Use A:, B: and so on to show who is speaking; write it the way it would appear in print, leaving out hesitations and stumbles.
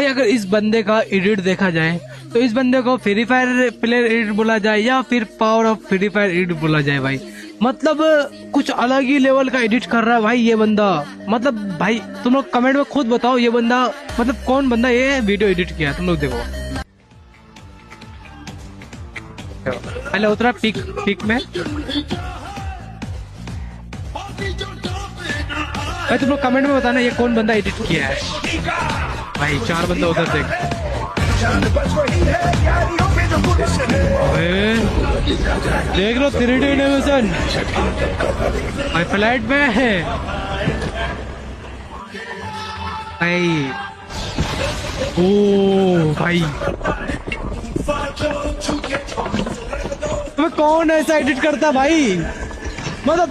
A: भाई अगर इस बंदे का एडिट देखा जाए तो इस बंदे को फ्री फायर प्लेयर एडिट बोला जाए या फिर power of free fire edit बोला जाए भाई। मतलब कुछ अलग ही लेवल का एडिट कर रहा है भाई ये बंदा। मतलब भाई तुम लोग कमेंट में खुद बताओ ये बंदा मतलब कौन बंदा ये वीडियो एडिट किया, तुम लोग देखो। पहले उतरा पिक में भाई, तुम लोग कमेंट में बताना ये कौन बंदा एडिट किया है भाई। 4 बंदा उधर देख, देख लो 3D एनिमेशन भाई फ्लैट में है भाई। ओ भाई तुम्हें कौन ऐसा एडिट करता भाई, मतलब